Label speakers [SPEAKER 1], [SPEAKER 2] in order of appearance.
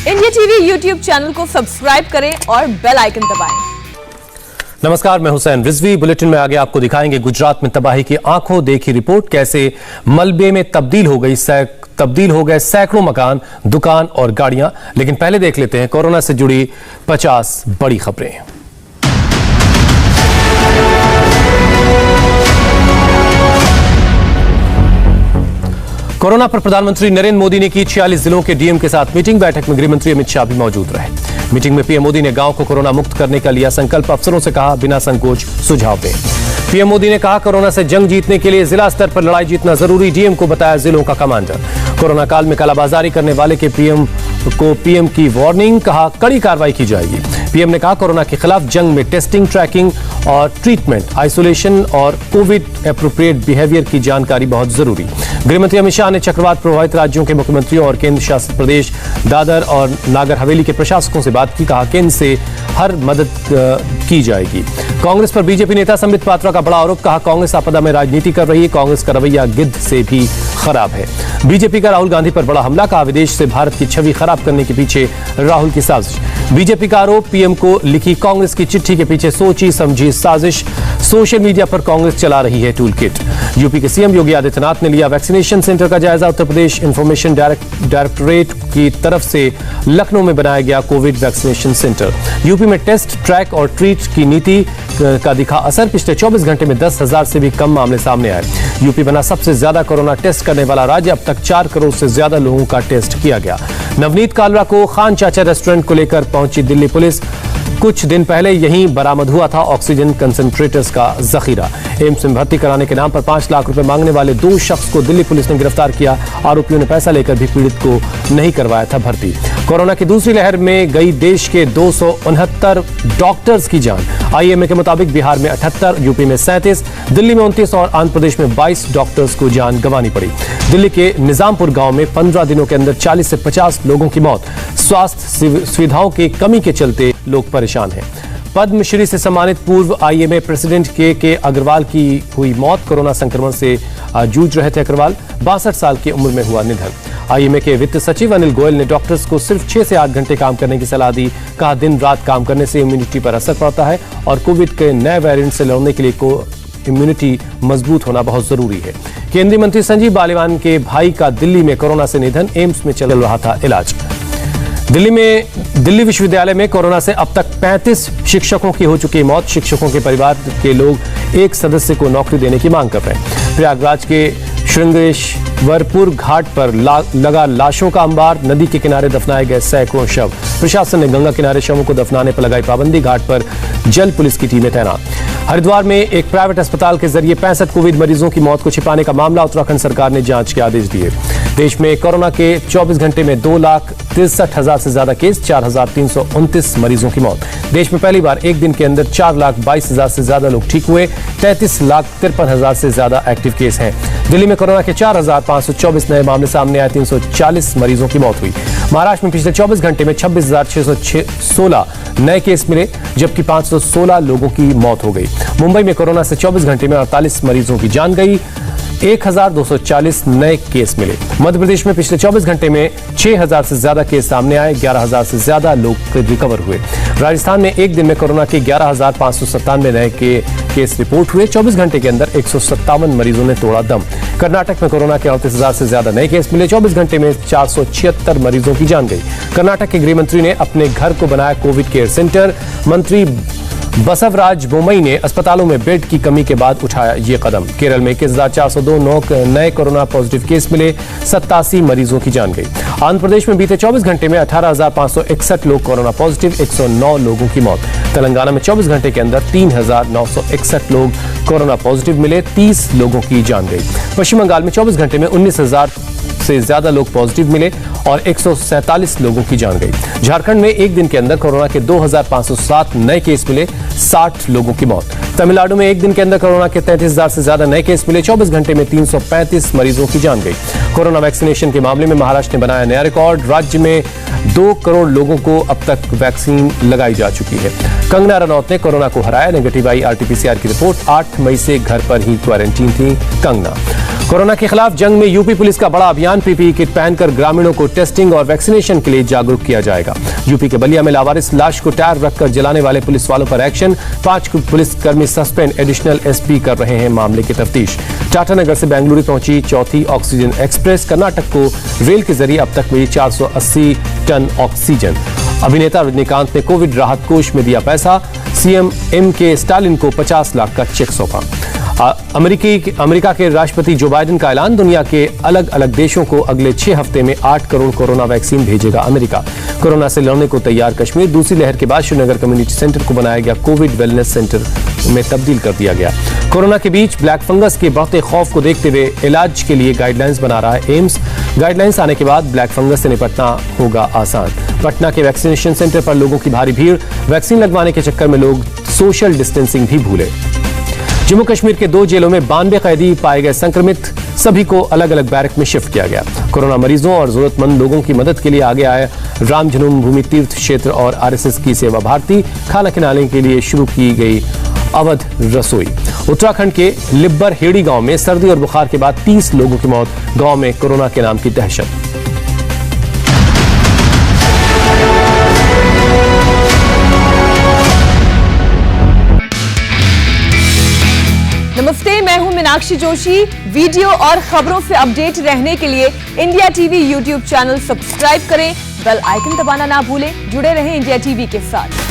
[SPEAKER 1] India TV YouTube channel को subscribe करें और बेल आइकन दबाएं।
[SPEAKER 2] नमस्कार, मैं हुसैन रिजवी। बुलेटिन में आगे आपको दिखाएंगे गुजरात में तबाही की आंखों देखी रिपोर्ट। कैसे मलबे में तब्दील हो गए सैकड़ों मकान, दुकान और गाड़ियां। लेकिन पहले देख लेते हैं कोरोना से जुड़ी 50 बड़ी खबरें। कोरोना पर प्रधानमंत्री नरेंद्र मोदी ने की 46 जिलों के डीएम के साथ मीटिंग। बैठक में गृह मंत्री अमित शाह भी मौजूद रहे। मीटिंग में पीएम मोदी ने गांव को कोरोना मुक्त करने का लिया संकल्प। अफसरों से कहा बिना संकोच सुझाव दें। पीएम मोदी ने कहा कोरोना से जंग जीतने के लिए जिला स्तर पर लड़ाई जीतना जरूरी। डीएम को बताया जिलों का कमांडर। कोरोना काल में कालाबाजारी करने वाले के पीएम की वार्निंग। कहा कड़ी कार्रवाई की जाएगी। पीएम ने कहा कोरोना के खिलाफ जंग में टेस्टिंग, ट्रैकिंग और ट्रीटमेंट, आइसोलेशन और कोविड एप्रोप्रिएट बिहेवियर की जानकारी बहुत जरूरी। गृहमंत्री अमित शाह ने चक्रवात प्रभावित राज्यों के मुख्यमंत्रियों और केंद्र शासित प्रदेश दादर और नागर हवेली के प्रशासकों से बात की। कहा केंद्र से हर मदद की जाएगी। कांग्रेस पर बीजेपी नेता संबित पात्रा का बड़ा आरोप। कहा कांग्रेस आपदा में राजनीति कर रही है। कांग्रेस का रवैया गिद्ध से भी खराब है। बीजेपी का राहुल गांधी पर बड़ा हमला। कहा विदेश से भारत की छवि खराब करने के पीछे राहुल की साजिश। बीजेपी का आरोप पीएम को लिखी कांग्रेस की चिट्ठी के पीछे सोची समझी साजिश। सोशल मीडिया पर कांग्रेस चला रही है टूल किट। यूपी के सीएम योगी आदित्यनाथ ने लिया वैक्सीनेशन सेंटर का जायजा। उत्तर प्रदेश इंफॉर्मेशन डायरेक्टोरेट की तरफ से लखनऊ में बनाया गया कोविड वैक्सीनेशन सेंटर। यूपी में टेस्ट, ट्रैक और ट्रीट की नीति का दिखा असर। पिछले 24 घंटे में 10,000 से भी कम मामले सामने आए। यूपी बना सबसे ज्यादा कोरोना टेस्ट करने वाला राज्य। अब तक 4 करोड़ से ज्यादा लोगों का टेस्ट किया गया। नवनीत कालरा को खान चाचा रेस्टोरेंट को लेकर पहुंची दिल्ली पुलिस। कुछ दिन पहले यहीं बरामद हुआ था ऑक्सीजन कंसंट्रेटर्स का जखीरा। एम्स में भर्ती कराने के नाम पर 5 लाख रुपए मांगने वाले 2 शख्स को दिल्ली पुलिस ने गिरफ्तार किया। आरोपियों ने पैसा लेकर भी पीड़ित को नहीं करवाया था भर्ती। कोरोना की दूसरी लहर में गई देश के 269 डॉक्टर्स की जान। आईएमए के मुताबिक बिहार में 78, यूपी में 37, दिल्ली में 29 और आंध्र प्रदेश में 22 डॉक्टर्स को जान गंवानी पड़ी। दिल्ली के निजामपुर गांव में 15 दिनों के अंदर 40 से 50 लोगों की मौत। स्वास्थ्य सुविधाओं की कमी के चलते लोग परेशान हैं। पद्मश्री से सम्मानित पूर्व आईएमए प्रेसिडेंट के अग्रवाल की हुई मौत। कोरोना संक्रमण से जूझ रहे थे अग्रवाल। 62 साल की उम्र में हुआ निधन। आईएमए के वित्त सचिव अनिल गोयल ने डॉक्टर्स को सिर्फ 6 से 8 घंटे काम करने की सलाह दी। कहा दिन रात काम करने से इम्यूनिटी पर असर पड़ता है और कोविड के नए वेरिएंट से लड़ने के लिए इम्यूनिटी मजबूत होना बहुत जरूरी है। केंद्रीय मंत्री संजीव बालियान के भाई का दिल्ली में कोरोना से निधन। एम्स में चल रहा था इलाज। दिल्ली विश्वविद्यालय में कोरोना से अब तक 35 शिक्षकों की हो चुकी मौत। शिक्षकों के परिवार के लोग एक सदस्य को नौकरी देने की मांग कर रहे हैं। प्रयागराज के श्रृंगेश्वरपुर घाट पर लगा लाशों का अंबार। नदी के किनारे दफनाए गए सैकड़ों शव। प्रशासन ने गंगा किनारे शवों को दफनाने पर लगाई पाबंदी। घाट पर जल पुलिस की टीमें तैनात। हरिद्वार में एक प्राइवेट अस्पताल के जरिए 65 कोविड मरीजों की मौत को छिपाने का मामला। उत्तराखंड सरकार ने जांच के आदेश दिए। देश में कोरोना के 24 घंटे में 2,63,000 से ज्यादा केस, 4,329 मरीजों की मौत। देश में पहली बार एक दिन के अंदर 4,22,000 से ज्यादा लोग ठीक हुए। 33,53,000 से ज्यादा एक्टिव केस हैं। दिल्ली में कोरोना के 4,524 नए मामले सामने आए। 340 मरीजों की मौत हुई। महाराष्ट्र में पिछले 24 घंटे में 26,616 नए केस मिले, जबकि 516 लोगों की मौत हो गई। मुंबई में कोरोना से 24 घंटे में 48 मरीजों की जान गई। 1,240 नए केस मिले। मध्य प्रदेश में पिछले 24 घंटे में 6,000 से ज्यादा केस सामने आए। 11,000 से ज्यादा लोग रिकवर हुए। राजस्थान में एक दिन में कोरोना के 11,597 नए केस रिपोर्ट हुए। 24 घंटे के अंदर 157 मरीजों ने तोड़ा दम। कर्नाटक में कोरोना के 38,000 से ज्यादा नए केस मिले। 24 घंटे में 476 मरीजों की जान गई। कर्नाटक के गृह मंत्री ने अपने घर को बनाया कोविड केयर सेंटर। मंत्री बसवराज बोमई ने अस्पतालों में बेड की कमी के बाद उठाया ये कदम। केरल में 21,402 नए कोरोना पॉजिटिव केस मिले। 87 मरीजों की जान गई। आंध्र प्रदेश में बीते 24 घंटे में 18,561 लोग कोरोना पॉजिटिव, 109 लोगों की मौत। तेलंगाना में 24 घंटे के अंदर 3,961 लोग कोरोना पॉजिटिव मिले। 30 लोगों की जान गई। पश्चिम बंगाल में 24 घंटे में 19,000 से ज्यादा लोग पॉजिटिव मिले और 147 लोगों की जान गई। झारखंड में एक दिन के अंदर कोरोना के 2,507 नए केस मिले। 60 लोगों की मौत। तमिलनाडु में एक दिन के अंदर कोरोना के 33,000 से ज्यादा नए केस मिले। 24 घंटे में 335 मरीजों की जान गई। कोरोना वैक्सीनेशन के मामले में महाराष्ट्र ने बनाया नया रिकॉर्ड। राज्य में 2 करोड़ लोगों को अब तक वैक्सीन लगाई जा चुकी है। कंगना रनौत ने कोरोना को हराया, नेगेटिव आई आरटीपीसीआर की रिपोर्ट। 8 मई से घर पर ही क्वारंटीन थी कंगना। कोरोना के खिलाफ जंग में यूपी पुलिस का बड़ा अभियान, पीपीई किट पहनकर ग्रामीणों को टेस्टिंग और वैक्सीनेशन के लिए जागरूक किया जाएगा। यूपी के बलिया में लावारिस लाश को टायर रखकर जलाने वाले पुलिस वालों पर एक्शन, 5 पुलिसकर्मी सस्पेंड, एडिशनल एसपी कर रहे हैं मामले की तफ्तीश। टाटानगर से बेंगलुरु पहुंची चौथी ऑक्सीजन एक्सप्रेस, कर्नाटक को रेल के जरिए अब तक मिली 480 टन ऑक्सीजन। अभिनेता रजनीकांत ने कोविड राहत कोष में दिया पैसा, सीएम एमके स्टालिन को 50 लाख का चेक सौंपा। अमेरिका के राष्ट्रपति जो बाइडेन का ऐलान, दुनिया के अलग अलग देशों को अगले 6 हफ्ते में 8 करोड़ कोरोना वैक्सीन भेजेगा अमेरिका। कोरोना से लड़ने को तैयार कश्मीर, दूसरी लहर के बाद श्रीनगर कम्युनिटी सेंटर को बनाया गया कोविड वेलनेस सेंटर में तब्दील कर दिया गया। कोरोना के बीच ब्लैक फंगस के बढ़ते खौफ को देखते हुए इलाज के लिए गाइडलाइंस बना रहा है एम्स। गाइडलाइंस आने के बाद ब्लैक फंगस से निपटना होगा आसान। पटना के वैक्सीनेशन सेंटर पर लोगों की भारी भीड़, वैक्सीन लगवाने के चक्कर में लोग सोशल डिस्टेंसिंग भी भूले। जम्मू कश्मीर के 2 जेलों में 92 कैदी पाए गए संक्रमित, सभी को अलग अलग बैरक में शिफ्ट किया गया। कोरोना मरीजों और जरूरतमंद लोगों की मदद के लिए आगे आए राम जन्मभूमि तीर्थ क्षेत्र और आरएसएस की सेवा भारती। खाना खिलाने के लिए शुरू की गई अवध रसोई। उत्तराखंड के लिब्बर हेड़ी गांव में सर्दी और बुखार के बाद 30 लोगों की मौत, गांव में कोरोना के नाम की दहशत।
[SPEAKER 1] नमस्ते, मैं हूं मीनाक्षी जोशी। वीडियो और खबरों से अपडेट रहने के लिए India TV YouTube channel subscribe करें, बेल आइकन दबाना ना भूलें। जुड़े रहें इंडिया टीवी के साथ।